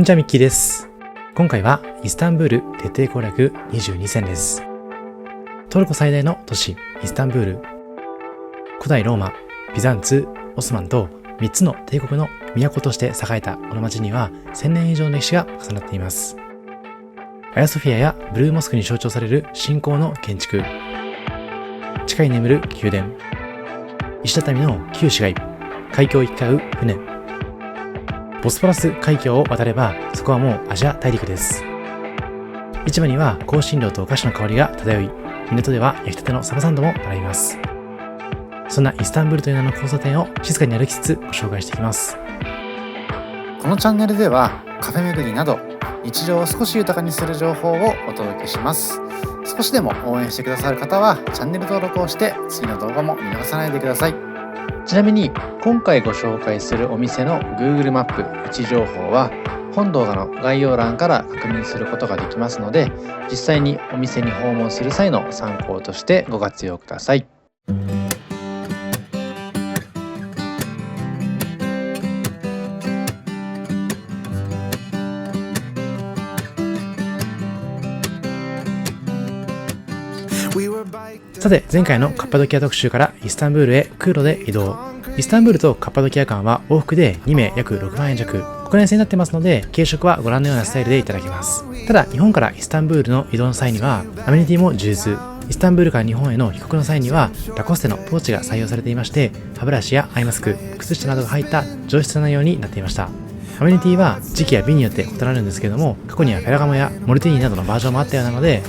にちは、ミッキーです。今回はイスタンブール徹底攻略22選です。トルコ最大の都市イスタンブール、古代ローマ、ビザンツ、オスマンと3つの帝国の都として栄えたこの町には1000年以上の歴史が重なっています。アヤソフィアやブルーモスクに象徴される信仰の建築、地下に眠る宮殿、石畳の旧市街、海峡を行き交う船、ボスポラス海峡を渡ればそこはもうアジア大陸です。市場には香辛料とお菓子の香りが漂い、港では焼きたてのサバサンドも並びます。そんなイスタンブールという名の交差点を静かに歩きつつご紹介していきます。このチャンネルではカフェ巡りなど日常を少し豊かにする情報をお届けします。少しでも応援してくださる方はチャンネル登録をして次の動画も見逃さないでください。ちなみに今回ご紹介するお店の Google マップ位置情報は本動画の概要欄から確認することができますので、実際にお店に訪問する際の参考としてご活用ください。さて、前回のカッパドキア特集からイスタンブールへ空路で移動。イスタンブールとカッパドキア間は往復で2名約6万円弱。国内線になってますので、軽食はご覧のようなスタイルでいただけます。ただ、日本からイスタンブールの移動の際には、アメニティも充実。イスタンブールから日本への帰国の際には、ラコステのポーチが採用されていまして、歯ブラシやアイマスク、靴下などが入った上質な内容になっていました。アメニティは時期や便によって異なるんですけれども、過去にはフェラガモやモルティーニなどのバージョンもあったようなので、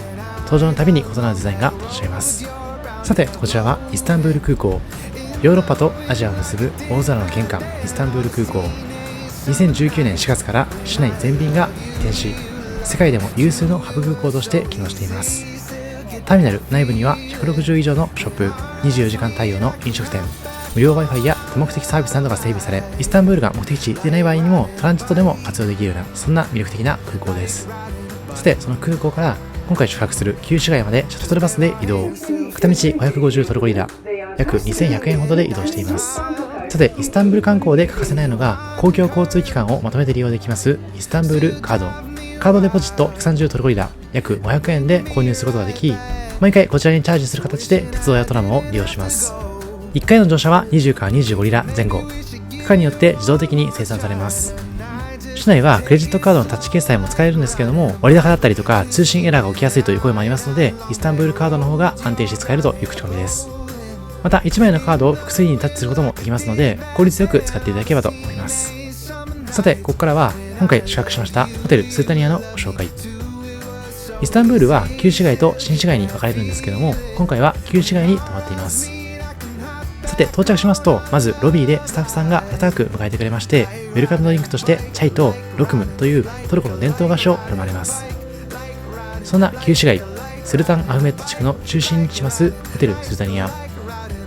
登場のたびに異なるデザインが楽しめます。さて、こちらはイスタンブール空港。ヨーロッパとアジアを結ぶ大空の玄関、イスタンブール空港。2019年4月から市内全便が移転し、世界でも有数のハブ空港として機能しています。ターミナル内部には160以上のショップ、24時間対応の飲食店、無料 Wi-Fi や多目的サービスなどが整備され、イスタンブールが目的地でない場合にもトランジットでも活用できるような、そんな魅力的な空港です。さて、その空港から今回宿泊する旧市街までシャトルバスで移動。片道550トルコリラ、約2100円ほどで移動しています。さて、イスタンブール観光で欠かせないのが公共交通機関をまとめて利用できますイスタンブールカード。カードデポジット130トルコリラ、約500円で購入することができ、毎回こちらにチャージする形で鉄道やトラムを利用します。1回の乗車は20から25リラ前後。区間によって自動的に生産されます。市内はクレジットカードのタッチ決済も使えるんですけども、割高だったりとか通信エラーが起きやすいという声もありますので、イスタンブールカードの方が安定して使えるという口コミです。また、1枚のカードを複数人にタッチすることもできますので、効率よく使っていただければと思います。さて、ここからは今回宿泊しましたホテルスータニアのご紹介。イスタンブールは旧市街と新市街に分かれるんですけども、今回は旧市街に泊まっています。さて、到着しますと、まずロビーでスタッフさんが温かく迎えてくれまして、ウェルカムドリンクとしてチャイとロクムというトルコの伝統菓子を振る舞われます。そんな旧市街、スルタンアフメット地区の中心に位置しますホテルスルタニア。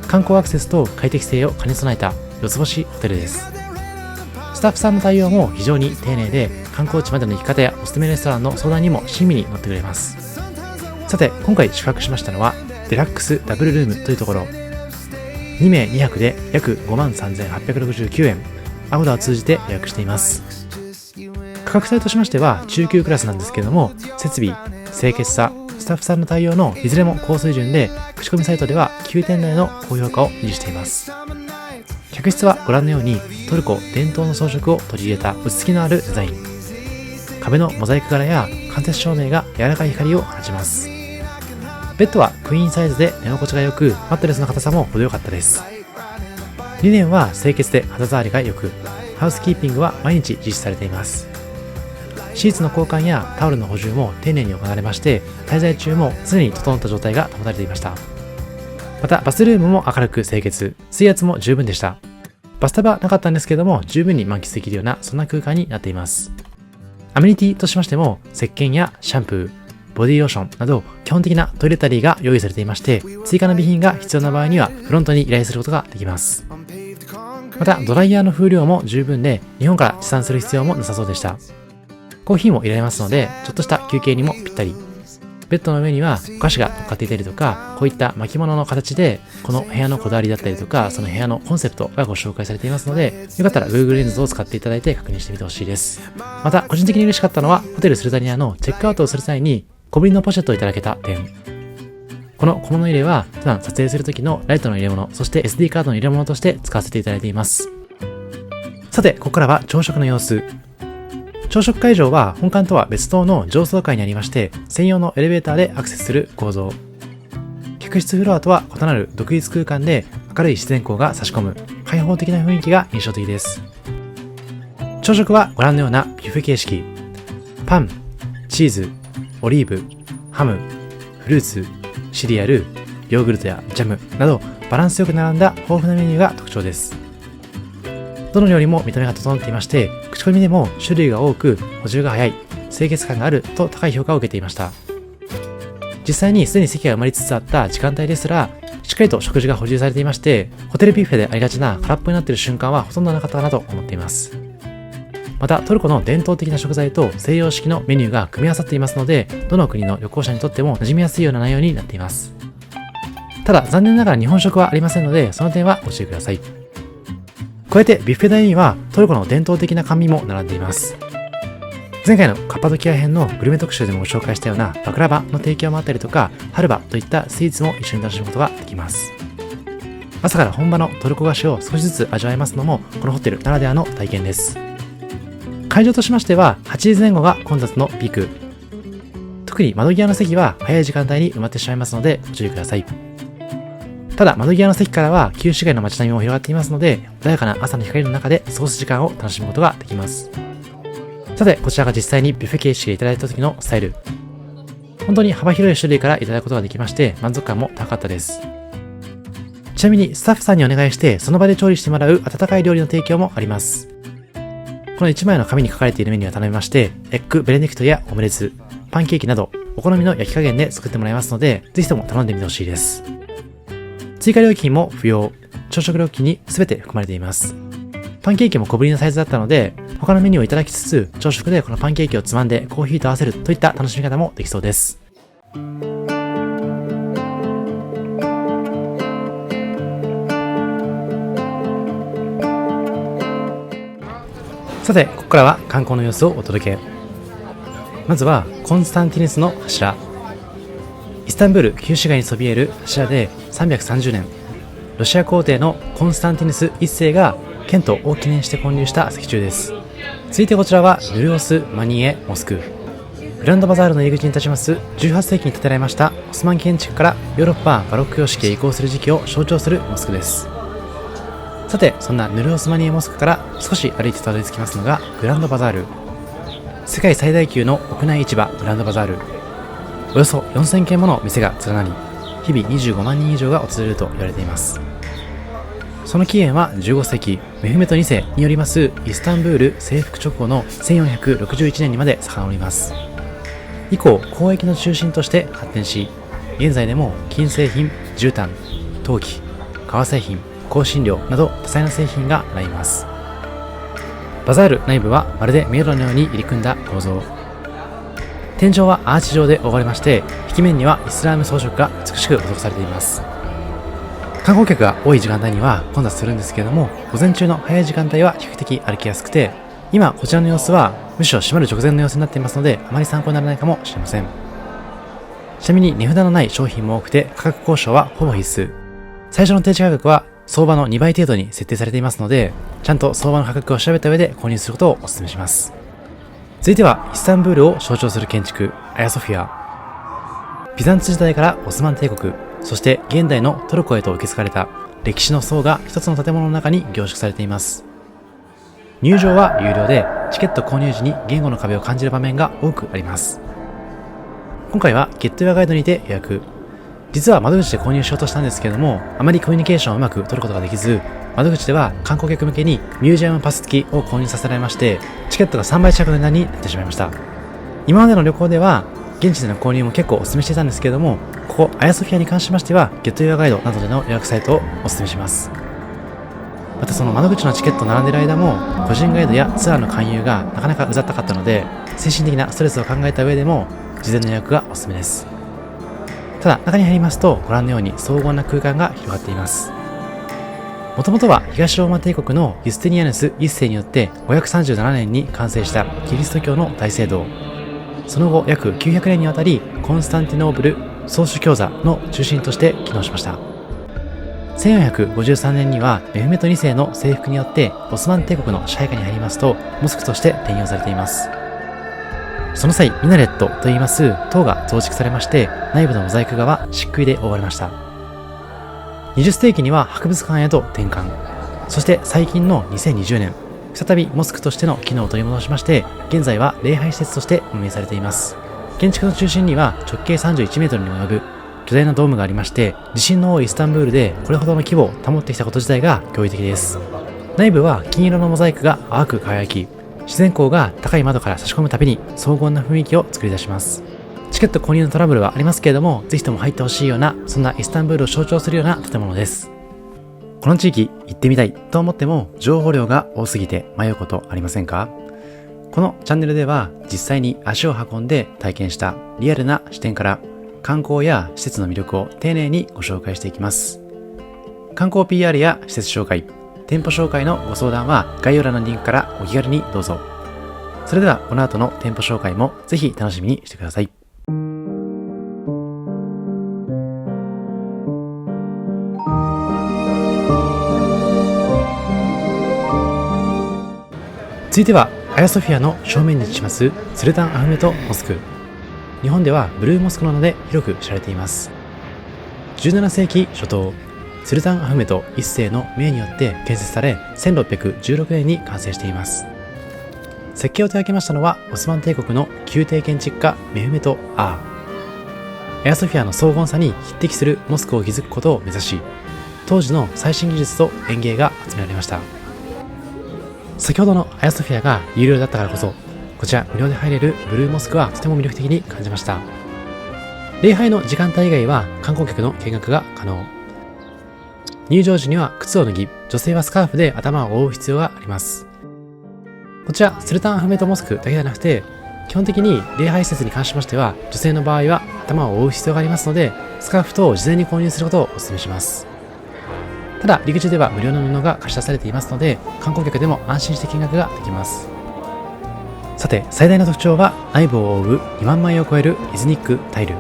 観光アクセスと快適性を兼ね備えた4つ星ホテルです。スタッフさんの対応も非常に丁寧で、観光地までの行き方やおすすめレストランの相談にも親身に乗ってくれます。さて、今回宿泊しましたのはデラックスダブルルームというところ。2名2泊で約53,869円。アゴダを通じて予約しています。価格帯としましては中級クラスなんですけれども、設備、清潔さ、スタッフさんの対応のいずれも高水準で、口コミサイトでは9点台の高評価を維持しています。客室はご覧のようにトルコ伝統の装飾を取り入れた落ち着きのあるデザイン。壁のモザイク柄や間接照明が柔らかい光を放ちます。ベッドはクイーンサイズで寝心地が良く、マットレスの硬さも程よかったです。リネンは清潔で肌触りが良く、ハウスキーピングは毎日実施されています。シーツの交換やタオルの補充も丁寧に行われまして、滞在中も常に整った状態が保たれていました。また、バスルームも明るく清潔、水圧も十分でした。バスタブはなかったんですけども、十分に満喫できるようなそんな空間になっています。アメニティとしましても、石鹸やシャンプー、ボディローションなど基本的なトイレタリーが用意されていまして、追加の備品が必要な場合にはフロントに依頼することができます。また、ドライヤーの風量も十分で、日本から持参する必要もなさそうでした。コーヒーも入れられますので、ちょっとした休憩にもぴったり。ベッドの上にはお菓子が乗っかっていたりとか、こういった巻物の形でこの部屋のこだわりだったりとか、その部屋のコンセプトがご紹介されていますので、よかったら Google レンズを使っていただいて確認してみてほしいです。また個人的に嬉しかったのは、ホテルスルタニアのチェックアウトをする際に小ぶりのポシェットをいただけた点。この小物入れは普段撮影する時のライトの入れ物、そして SD カードの入れ物として使わせていただいています。さて、ここからは朝食の様子。朝食会場は本館とは別棟の上層階にありまして、専用のエレベーターでアクセスする構造。客室フロアとは異なる独立空間で明るい自然光が差し込む開放的な雰囲気が印象的です。朝食はご覧のようなビュッフェ形式。パン、チーズ、オリーブ、ハム、フルーツ、シリアル、ヨーグルトやジャムなどバランスよく並んだ豊富なメニューが特徴です。どの料理も見た目が整っていまして、口コミでも種類が多く補充が早い、清潔感があると高い評価を受けていました。実際にすでに席が埋まりつつあった時間帯ですら、しっかりと食事が補充されていまして、ホテルビュッフェでありがちな空っぽになっている瞬間はほとんどなかったかなと思っています。またトルコの伝統的な食材と西洋式のメニューが組み合わさっていますので、どの国の旅行者にとっても馴染みやすいような内容になっています。ただ残念ながら日本食はありませんので、その点はご注意ください。加えてビュッフェ台にはトルコの伝統的な甘味も並んでいます。前回のカッパドキア編のグルメ特集でもご紹介したようなバクラバの提供もあったりとか、ハルバといったスイーツも一緒に楽しむことができます。朝から本場のトルコ菓子を少しずつ味わえますのもこのホテルならではの体験です。会場としましては8時前後が混雑のピーク。特に窓際の席は早い時間帯に埋まってしまいますのでご注意ください。ただ窓際の席からは旧市街の街並みも広がっていますので、穏やかな朝の光の中で過ごす時間を楽しむことができます。さて、こちらが実際にビュッフェ形式でいただいた時のスタイル。本当に幅広い種類からいただくことができまして、満足感も高かったです。ちなみにスタッフさんにお願いしてその場で調理してもらう温かい料理の提供もあります。この1枚の紙に書かれているメニューを頼みまして、エッグベネディクトやオムレツ、パンケーキなどお好みの焼き加減で作ってもらいますので、ぜひとも頼んでみてほしいです。追加料金も不要、朝食料金に全て含まれています。パンケーキも小ぶりのサイズだったので、他のメニューをいただきつつ、朝食でこのパンケーキをつまんでコーヒーと合わせるといった楽しみ方もできそうです。さて、ここからは観光の様子をお届け。まずはコンスタンティヌスの柱。イスタンブール旧市街にそびえる柱で330年、ロシア皇帝のコンスタンティヌス1世がケントを記念して建立した石柱です。続いてこちらはヌルオス・マニエ・モスク。グランドバザールの入り口に立ちます18世紀に建てられましたオスマン建築からヨーロッパバロック様式へ移行する時期を象徴するモスクです。さて、そんなヌルオスマニエモスクから少し歩いてたどり着きますのがグランドバザール。世界最大級の屋内市場グランドバザール。およそ4000軒もの店が連なり、日々25万人以上が訪れると言われています。その起源は15世紀、メフメト2世によりますイスタンブール征服直後の1461年にまで遡ります。以降、交易の中心として発展し、現在でも金製品、絨毯、陶器、革製品、香辛料など多彩な製品が並びます。バザール内部はまるで迷路のように入り組んだ構造。天井はアーチ状で覆われまして、壁面にはイスラーム装飾が美しく施されています。観光客が多い時間帯には混雑するんですけれども、午前中の早い時間帯は比較的歩きやすくて、今こちらの様子はむしろ閉まる直前の様子になっていますので、あまり参考にならないかもしれません。ちなみに値札のない商品も多くて、価格交渉はほぼ必須。最初の提示価格は相場の2倍程度に設定されていますので、ちゃんと相場の価格を調べた上で購入することをお勧めします。続いてはイスタンブールを象徴する建築、アヤソフィア。ビザンツ時代からオスマン帝国、そして現代のトルコへと受け継がれた歴史の層が一つの建物の中に凝縮されています。入場は有料で、チケット購入時に言語の壁を感じる場面が多くあります。今回はゲットユアガイドにて予約。実は窓口で購入しようとしたんですけれども、あまりコミュニケーションをうまく取ることができず、窓口では観光客向けにミュージアムパス付きを購入させられまして、チケットが3倍近くの値段になってしまいました。今までの旅行では現地での購入も結構お勧めしていたんですけれども、ここアヤソフィアに関しましてはゲットユアガイドなどでの予約サイトをお勧めします。またその窓口のチケット並んでいる間も個人ガイドやツアーの勧誘がなかなかうざったかったので、精神的なストレスを考えた上でも事前の予約がおすすめです。ただ中に入りますとご覧のように荘厳な空間が広がっています。もともとは東ローマ帝国のユスティニアヌス1世によって537年に完成したキリスト教の大聖堂。その後約900年にわたりコンスタンティノープル宗主教座の中心として機能しました。1453年にはメフメト2世の征服によってオスマン帝国の支配下に入りますとモスクとして転用されています。その際ミナレットといいます塔が増築されまして、内部のモザイク画は漆喰で覆われました。20世紀には博物館へと転換。そして最近の2020年、再びモスクとしての機能を取り戻しまして、現在は礼拝施設として運営されています。建築の中心には直径31メートルにも及ぶ巨大なドームがありまして、地震の多いイスタンブールでこれほどの規模を保ってきたこと自体が驚異的です。内部は金色のモザイクが淡く輝き、自然光が高い窓から差し込むたびに荘厳な雰囲気を作り出します。チケット購入のトラブルはありますけれども、ぜひとも入ってほしいような、そんなイスタンブールを象徴するような建物です。この地域行ってみたいと思っても情報量が多すぎて迷うことありませんか？このチャンネルでは実際に足を運んで体験したリアルな視点から観光や施設の魅力を丁寧にご紹介していきます。観光 PR や施設紹介、店舗紹介のご相談は概要欄のリンクからお気軽にどうぞ。それではこの後の店舗紹介もぜひ楽しみにしてください。続いてはアヤソフィアの正面に位置しますスルタン・アフメト・モスク。日本ではブルーモスクの名で広く知られています。17世紀初頭、スルタン・アフメト1世の命によって建設され、1616年に完成しています。設計を手掛けましたのはオスマン帝国の宮廷建築家メフメト・アー。アヤソフィアの荘厳さに匹敵するモスクを築くことを目指し、当時の最新技術と園芸が集められました。先ほどのアヤソフィアが有料だったからこそ、こちら無料で入れるブルーモスクはとても魅力的に感じました。礼拝の時間帯以外は観光客の見学が可能。入場時には靴を脱ぎ、女性はスカーフで頭を覆う必要があります。こちらスルタン・アフメト・モスクだけではなくて、基本的に礼拝施設に関しましては女性の場合は頭を覆う必要がありますので、スカーフ等を事前に購入することをお勧めします。ただ入り口では無料の布が貸し出されていますので、観光客でも安心して見学ができます。さて最大の特徴は内部を覆う2万枚を超えるイズニックタイル。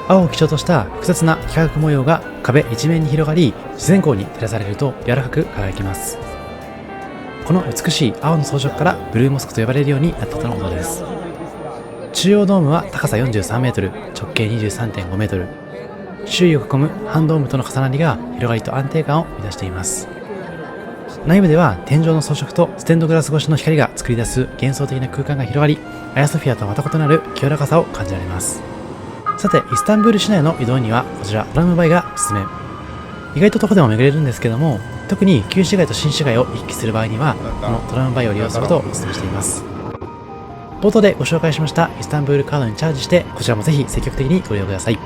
青を基調とした複雑な幾何学模様が壁一面に広がり、自然光に照らされると柔らかく輝きます。この美しい青の装飾からブルーモスクと呼ばれるようになったとのことです。中央ドームは高さ43メートル、直径 23.5 メートル。周囲を囲む半ドームとの重なりが広がりと安定感を生み出しています。内部では天井の装飾とステンドグラス越しの光が作り出す幻想的な空間が広がり、アヤソフィアとまた異なる清らかさを感じられます。さてイスタンブール市内の移動にはこちらトラムバイがおすすめ。意外とどこでも巡れるんですけども、特に旧市街と新市街を行き来する場合にはこのトラムバイを利用することをお勧めしています。冒頭でご紹介しましたイスタンブールカードにチャージして、こちらもぜひ積極的にご利用ください。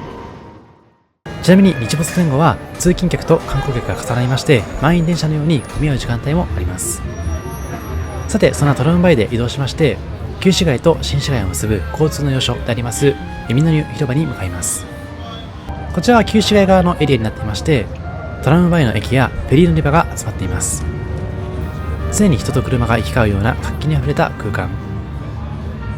ちなみに日没前後は通勤客と観光客が重なりまして、満員電車のように混み合う時間帯もあります。さてそんなトラムバイで移動しまして、旧市街と新市街を結ぶ交通の要所でありますエミノニュ広場に向かいます。こちらは旧市街側のエリアになっていまして、トラムバイの駅やフェリー乗り場が集まっています。常に人と車が行き交うような活気にあふれた空間。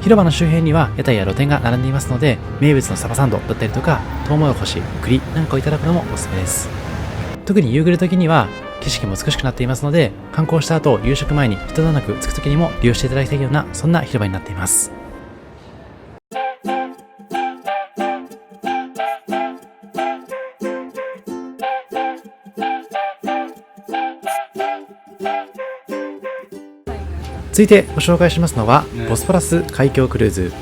広場の周辺には屋台や露店が並んでいますので、名物のサバサンドだったりとかトウモロコシ、栗なんかをいただくのもおすすめです。特に夕暮れ時には景色も美しくなっていますので、観光した後夕食前に人だなく着く時にも利用していただきたいような、そんな広場になっています。続いてご紹介しますのはボスポラス海峡クルーズ。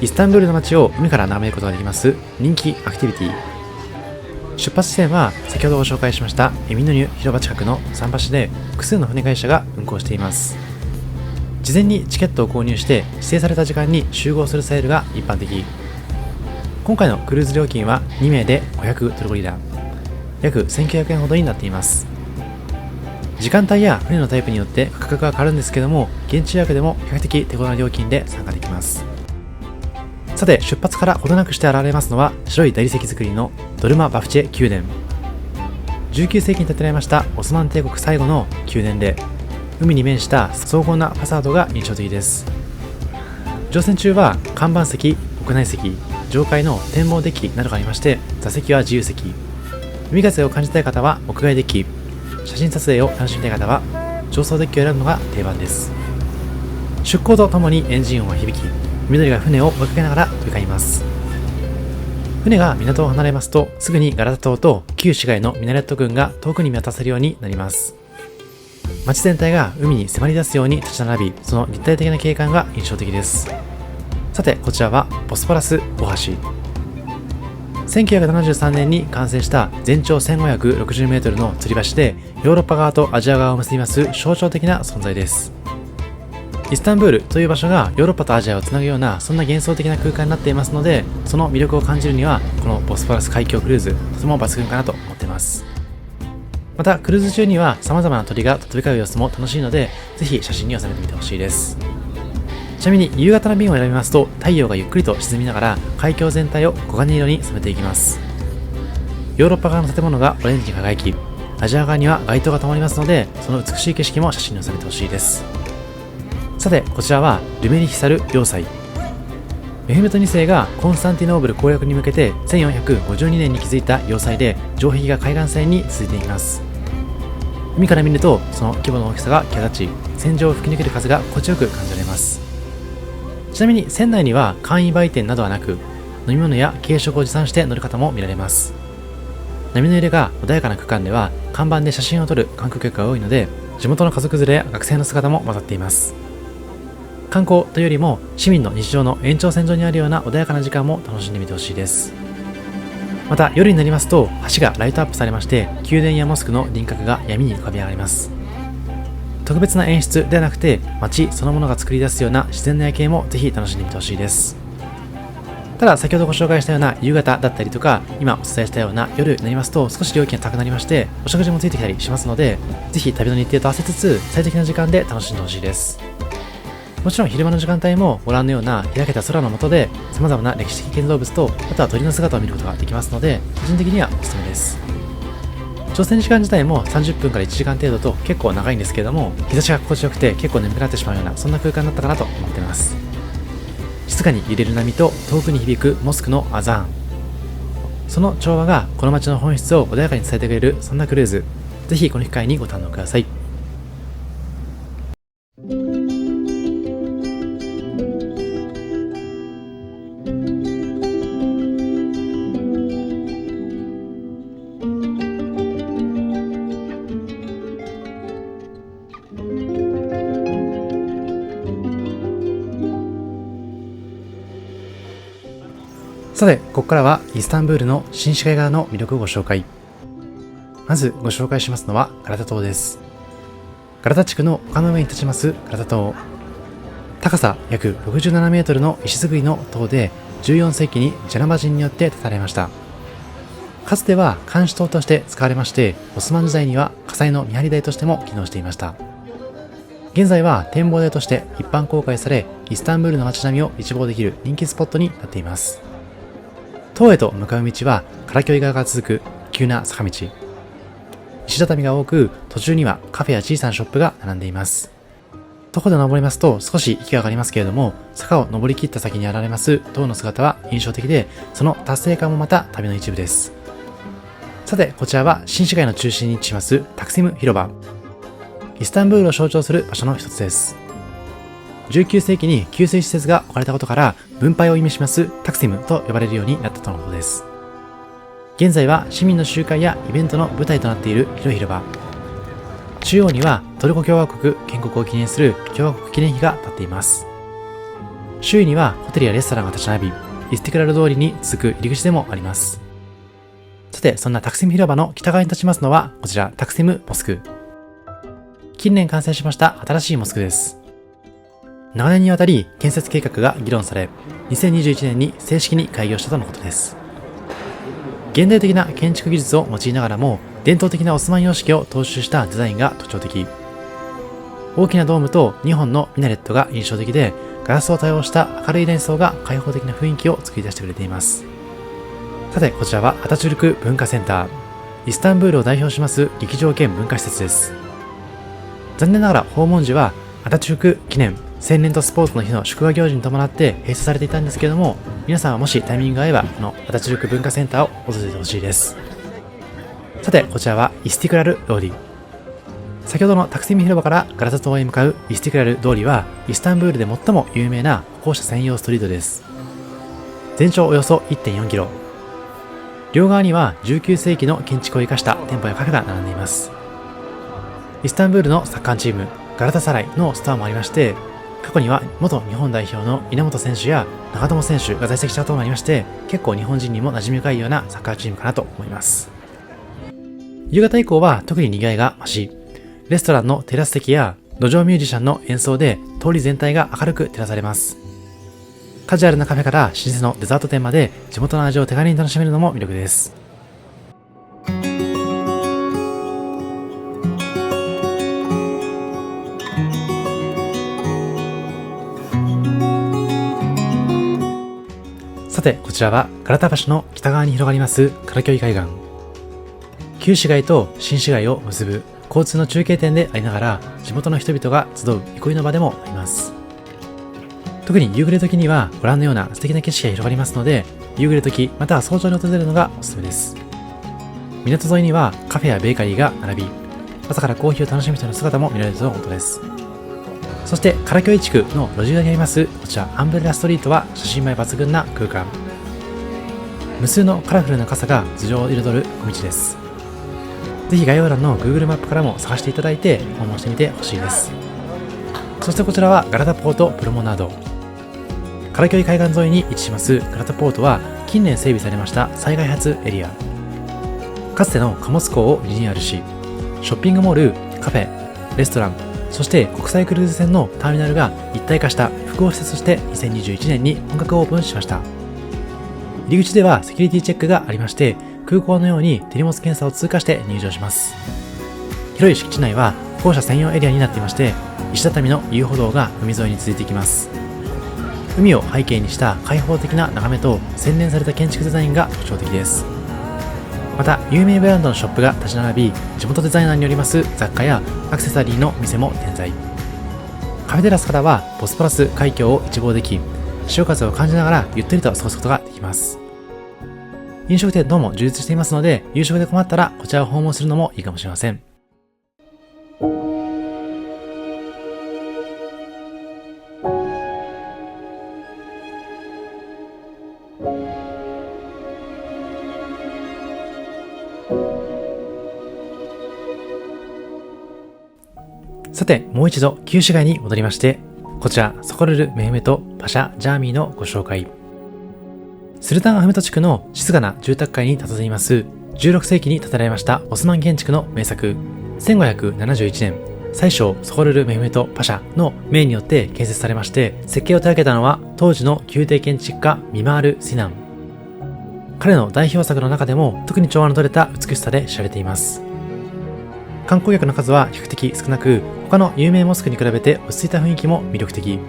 イスタンブールの街を海から眺めることができます人気アクティビティ。出発地点は先ほどご紹介しましたエミノニュ広場近くの桟橋で、複数の船会社が運航しています。事前にチケットを購入して指定された時間に集合するスタイルが一般的。今回のクルーズ料金は2名で500トルコリラ、約1900円ほどになっています。時間帯や船のタイプによって価格が変わるんですけども、現地予約でも比較的手頃な料金で参加できます。さて、出発からほどなくして現れますのは白い大理石造りのドルマ・バフチェ宮殿。19世紀に建てられましたオスマン帝国最後の宮殿で、海に面した荘厳なファサードが印象的です。乗船中は看板席、屋内席、上階の展望デッキなどがありまして、座席は自由席。海風を感じたい方は屋外デッキ、写真撮影を楽しみたい方は上層デッキを選ぶのが定番です。出港とともにエンジン音は響き、緑が船を追いかけながら向かいます。船が港を離れますと、すぐにガラタ島と旧市街のミナレット群が遠くに見渡せるようになります。街全体が海に迫り出すように立ち並び、その立体的な景観が印象的です。さて、こちらはボスポラス大橋。1973年に完成した全長 1560m の吊り橋で、ヨーロッパ側とアジア側を結びます象徴的な存在です。イスタンブールという場所がヨーロッパとアジアをつなぐような、そんな幻想的な空間になっていますので、その魅力を感じるにはこのボスポラス海峡クルーズ、とても抜群かなと思っています。またクルーズ中には様々な鳥が飛び交う様子も楽しいので、ぜひ写真に収めてみてほしいです。ちなみに夕方の便を選びますと、太陽がゆっくりと沈みながら海峡全体を黄金色に染めていきます。ヨーロッパ側の建物がオレンジに輝き、アジア側には街灯が灯りますので、その美しい景色も写真に収めてほしいです。さて、こちらはルメリヒサル要塞。メフメト2世がコンスタンティノーブル攻略に向けて1452年に築いた要塞で、城壁が海岸線に続いています。海から見るとその規模の大きさが際立ち、戦場を吹き抜ける風が心地よく感じられます。ちなみに船内には簡易売店などはなく、飲み物や軽食を持参して乗る方も見られます。波の揺れが穏やかな区間では看板で写真を撮る観光客が多いので、地元の家族連れや学生の姿も混ざっています。観光というよりも市民の日常の延長線上にあるような穏やかな時間も楽しんでみてほしいです。また夜になりますと橋がライトアップされまして、宮殿やモスクの輪郭が闇に浮かび上がります。特別な演出ではなくて、街そのものが作り出すような自然な夜景もぜひ楽しんでみてほしいです。ただ先ほどご紹介したような夕方だったりとか、今お伝えしたような夜になりますと少し料金が高くなりまして、お食事もついてきたりしますので、ぜひ旅の日程と合わせつつ最適な時間で楽しんでほしいです。もちろん昼間の時間帯もご覧のような開けた空の下で様々な歴史的建造物と、あとは鳥の姿を見ることができますので、個人的にはおすすめです。乗船時間自体も30分から1時間程度と結構長いんですけれども、日差しが心地よくて結構眠くなってしまうような、そんな空間だったかなと思っています。静かに揺れる波と遠くに響くモスクのアザーン、その調和がこの街の本質を穏やかに伝えてくれる、そんなクルーズ。ぜひこの機会にご堪能ください。さて、ここからはイスタンブールの新市街側の魅力をご紹介。まずご紹介しますのはガラタ島です。ガラタ地区の丘の上に立ちますガラタ島。高さ約67メートルの石造りの塔で、14世紀にジャナバ人によって建てられました。かつては監視塔として使われまして、オスマン時代には火災の見張り台としても機能していました。現在は展望台として一般公開され、イスタンブールの街並みを一望できる人気スポットになっています。塔へと向かう道はカラキョイ側が続く急な坂道。石畳が多く、途中にはカフェや小さなショップが並んでいます。徒歩で登りますと少し息が上がりますけれども、坂を登り切った先に現れます塔の姿は印象的で、その達成感もまた旅の一部です。さて、こちらは新市街の中心に位置しますタクシム広場。イスタンブールを象徴する場所の一つです。19世紀に給水施設が置かれたことから、分配を意味しますタクシムと呼ばれるようになったとのことです。現在は市民の集会やイベントの舞台となっている広い広場。中央にはトルコ共和国建国を記念する共和国記念碑が立っています。周囲にはホテルやレストランが立ち並び、イスティクラル通りに続く入り口でもあります。さて、そんなタクシム広場の北側に立ちますのはこちらタクシムモスク。近年完成しました新しいモスクです。長年にわたり建設計画が議論され、2021年に正式に開業したとのことです。現代的な建築技術を用いながらも、伝統的なオスマン様式を踏襲したデザインが特徴的。大きなドームと2本のミナレットが印象的で、ガラスを多用した明るい内装が開放的な雰囲気を作り出してくれています。さて、こちらはアタチュルク文化センター。イスタンブールを代表します劇場兼文化施設です。残念ながら訪問時はアタチュルク記念青年とスポーツの日の祝賀行事に伴って閉鎖されていたんですけれども、皆さんはもしタイミングが合えばこのアタチュルク文化センターを訪れてほしいです。さて、こちらはイスティクラル通り。先ほどのタクシム広場からガラタ島へ向かうイスティクラル通りはイスタンブールで最も有名な歩行者専用ストリートです。全長およそ 1.4 キロ。両側には19世紀の建築を生かした店舗やカフェが並んでいます。イスタンブールのサッカーチームガラタサライのストアもありまして、過去には元日本代表の稲本選手や長友選手が在籍したこともありまして、結構日本人にも馴染み深いようなサッカーチームかなと思います。夕方以降は特に賑わいが増し、レストランのテラス席や路上ミュージシャンの演奏で通り全体が明るく照らされます。カジュアルなカフェから老舗のデザート店まで地元の味を手軽に楽しめるのも魅力です。さて、こちらはガラタ橋の北側に広がりますカラキョイ海岸。旧市街と新市街を結ぶ交通の中継点でありながら、地元の人々が集う憩いの場でもあります。特に夕暮れ時にはご覧のような素敵な景色が広がりますので、夕暮れ時または早朝に訪れるのがおすすめです。港沿いにはカフェやベーカリーが並び、朝からコーヒーを楽しむ人の姿も見られるとのことです。そしてカラキョイ地区の路地裏にありますこちらアンブレラストリートは写真映え抜群な空間。無数のカラフルな傘が頭上を彩る小道です。ぜひ概要欄の Google マップからも探していただいて訪問してみてほしいです。そしてこちらはガラタポートプロモナード。カラキョイ海岸沿いに位置しますガラタポートは近年整備されました再開発エリア。かつての貨物港をリニューアルし、ショッピングモール、カフェ、レストラン、そして国際クルーズ船のターミナルが一体化した複合施設として2021年に本格オープンしました。入り口ではセキュリティチェックがありまして、空港のように手荷物検査を通過して入場します。広い敷地内は歩行者専用エリアになっていまして、石畳の遊歩道が海沿いに続いていきます。海を背景にした開放的な眺めと洗練された建築デザインが特徴的です。また有名ブランドのショップが立ち並び、地元デザイナーによります雑貨やアクセサリーの店も点在。カフェテラスからはボスポラス海峡を一望でき、潮風を感じながらゆったりと過ごすことができます。飲食店等も充実していますので、夕食で困ったらこちらを訪問するのもいいかもしれません。さて、もう一度旧市街に戻りまして、こちらソコルル・メフメト・パシャ・ジャーミーのご紹介。スルタン・アフメト地区の静かな住宅街に佇みます16世紀に建てられましたオスマン建築の名作、1571年最小ソコルル・メフメト・パシャの命によって建設されまして、設計を手掛けたのは当時の宮廷建築家ミマール・シナン。彼の代表作の中でも特に調和の取れた美しさで知られています。観光客の数は比較的少なく、他の有名モスクに比べて落ち着いた雰囲気も魅力的。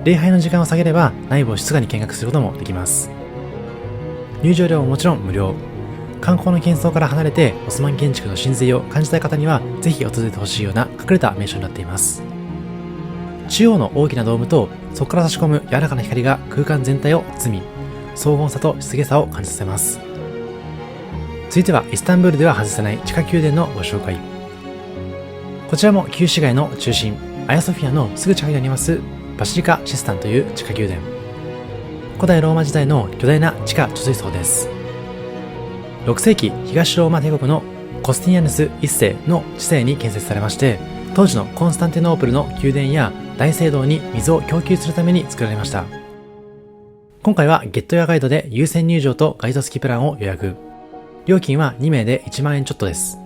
礼拝の時間を下げれば内部を静かに見学することもできます。入場料ももちろん無料。観光の喧騒から離れてオスマン建築の神髄を感じたい方にはぜひ訪れてほしいような隠れた名所になっています。中央の大きなドームとそこから差し込む柔らかな光が空間全体を包み、荘厳さと静けさを感じさせます。続いてはイスタンブールでは外せない地下宮殿のご紹介。こちらも旧市街の中心、アヤソフィアのすぐ近くにありますバシリカ・シスタンという地下宮殿。古代ローマ時代の巨大な地下貯水槽です。6世紀東ローマ帝国のコスティニアヌス1世の治世に建設されまして、当時のコンスタンティノープルの宮殿や大聖堂に水を供給するために作られました。今回はゲットやガイドで優先入場とガイド付きプランを予約。料金は2名で1万円ちょっとです。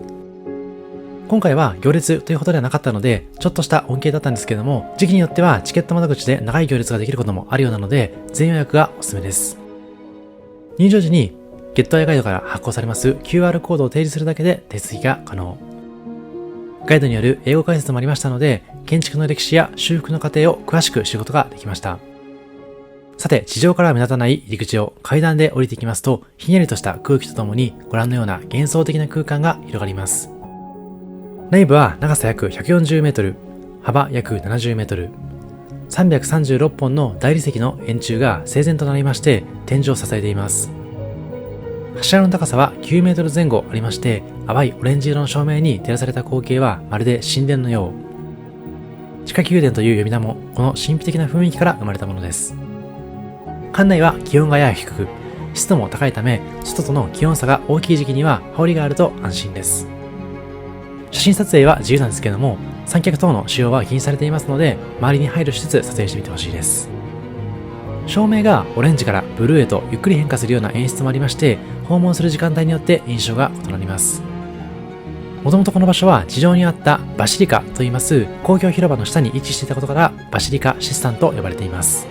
今回は行列というほどではなかったので、ちょっとした恩恵だったんですけども、時期によってはチケット窓口で長い行列ができることもあるようなので、全予約がおすすめです。入場時にゲットアイガイドから発行されます QR コードを提示するだけで手続きが可能。ガイドによる英語解説もありましたので、建築の歴史や修復の過程を詳しく知ることができました。さて、地上からは目立たない入り口を階段で降りていきますと、ひんやりとした空気とともにご覧のような幻想的な空間が広がります。内部は長さ約140メートル、幅約70メートル、336本の大理石の円柱が整然となりまして、天井を支えています。柱の高さは9メートル前後ありまして、淡いオレンジ色の照明に照らされた光景はまるで神殿のよう。地下宮殿という呼び名もこの神秘的な雰囲気から生まれたものです。館内は気温がやや低く、湿度も高いため、外との気温差が大きい時期には羽織があると安心です。写真撮影は自由なんですけども、三脚等の使用は禁止されていますので、周りに配慮しつつ撮影してみてほしいです。照明がオレンジからブルーへとゆっくり変化するような演出もありまして、訪問する時間帯によって印象が異なります。もともとこの場所は地上にあったバシリカといいます公共広場の下に位置していたことからバシリカシスタンと呼ばれています。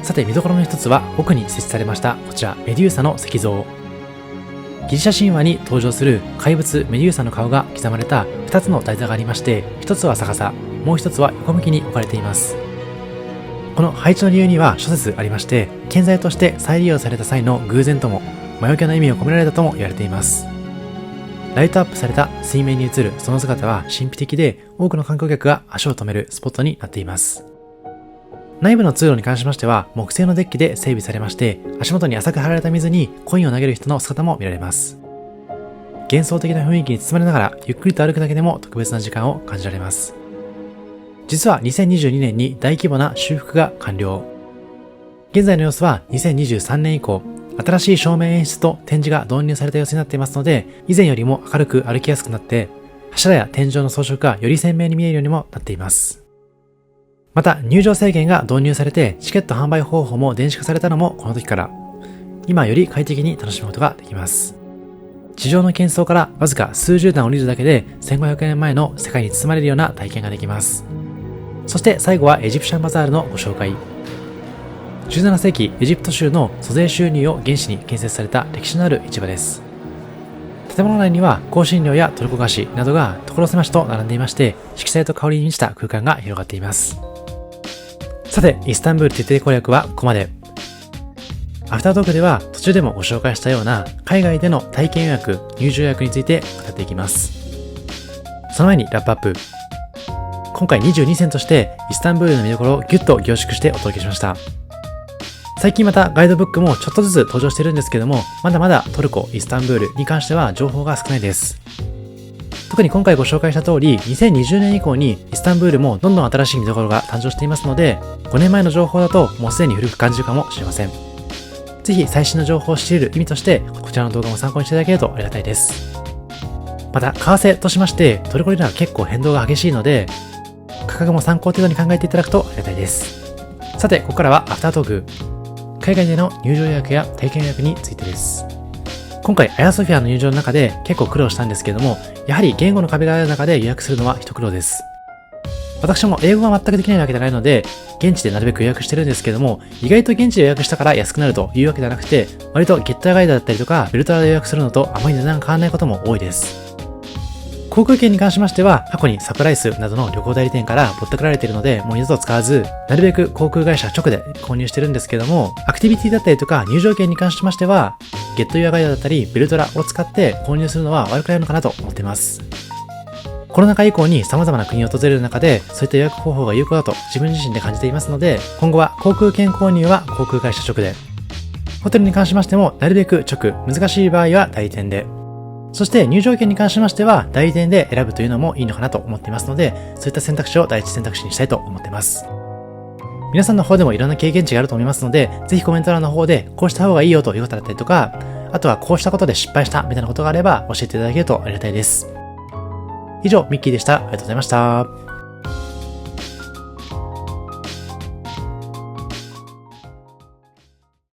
さて見どころの一つは奥に設置されましたこちらメデューサの石像。ギリシャ神話に登場する怪物メデューサの顔が刻まれた2つの台座がありまして、一つは逆さ、もう一つは横向きに置かれています。この配置の理由には諸説ありまして、建材として再利用された際の偶然とも魔除けの意味を込められたとも言われています。ライトアップされた水面に映るその姿は神秘的で、多くの観光客が足を止めるスポットになっています。内部の通路に関しましては木製のデッキで整備されまして、足元に浅く張られた水にコインを投げる人の姿も見られます。幻想的な雰囲気に包まれながらゆっくりと歩くだけでも特別な時間を感じられます。実は2022年に大規模な修復が完了。現在の様子は2023年以降、新しい照明演出と展示が導入された様子になっていますので、以前よりも明るく歩きやすくなって、柱や天井の装飾がより鮮明に見えるようにもなっています。また入場制限が導入されて、チケット販売方法も電子化されたのもこの時から、今より快適に楽しむことができます。地上の喧騒からわずか数十段降りるだけで1500年前の世界に包まれるような体験ができます。そして最後はエジプシャンバザールのご紹介。17世紀エジプト州の租税収入を原資に建設された歴史のある市場です。建物内には香辛料やトルコ菓子などが所狭しと並んでいまして、色彩と香りに満ちた空間が広がっています。さて、イスタンブール徹底攻略はここまで。アフタートークでは途中でもご紹介したような海外での体験予約、入場予約について語っていきます。その前にラップアップ。今回22選としてイスタンブールの見どころをギュッと凝縮してお届けしました。最近またガイドブックもちょっとずつ登場しているんですけども、まだまだトルコ、イスタンブールに関しては情報が少ないです。特に今回ご紹介した通り、2020年以降にイスタンブールもどんどん新しい見どころが誕生していますので、5年前の情報だともうすでに古く感じるかもしれません。ぜひ最新の情報を知れる意味として、こちらの動画も参考にしていただけるとありがたいです。また、為替としまして、トルコリラは結構変動が激しいので、価格も参考程度に考えていただくとありがたいです。さて、ここからはアフタートーク。海外での入場予約や体験予約についてです。今回、アヤソフィアの入場の中で結構苦労したんですけれども、やはり言語の壁がある中で予約するのは一苦労です。私も英語が全くできないわけじゃないので、現地でなるべく予約してるんですけども、意外と現地で予約したから安くなるというわけではなくて、割とゲッターガイドだったりとか、ベルトラで予約するのとあまり値段が変わらないことも多いです。航空券に関しましては、過去にサプライスなどの旅行代理店からぼったくられているので、もう二度と使わず、なるべく航空会社直で購入してるんですけども、アクティビティだったりとか入場券に関しましては、ゲットユアガイドだったり、ベルトラを使って購入するのは悪くないのかなと思っています。コロナ禍以降に様々な国を訪れる中で、そういった予約方法が有効だと自分自身で感じていますので、今後は航空券購入は航空会社直で、ホテルに関しましてもなるべく直、難しい場合は代理店で、そして入場券に関しましては代理店で選ぶというのもいいのかなと思っていますので、そういった選択肢を第一選択肢にしたいと思っています。皆さんの方でもいろんな経験値があると思いますので、ぜひコメント欄の方でこうした方がいいよということだったりとか、あとはこうしたことで失敗したみたいなことがあれば教えていただけるとありがたいです。以上、ミッキーでした。ありがとうございました。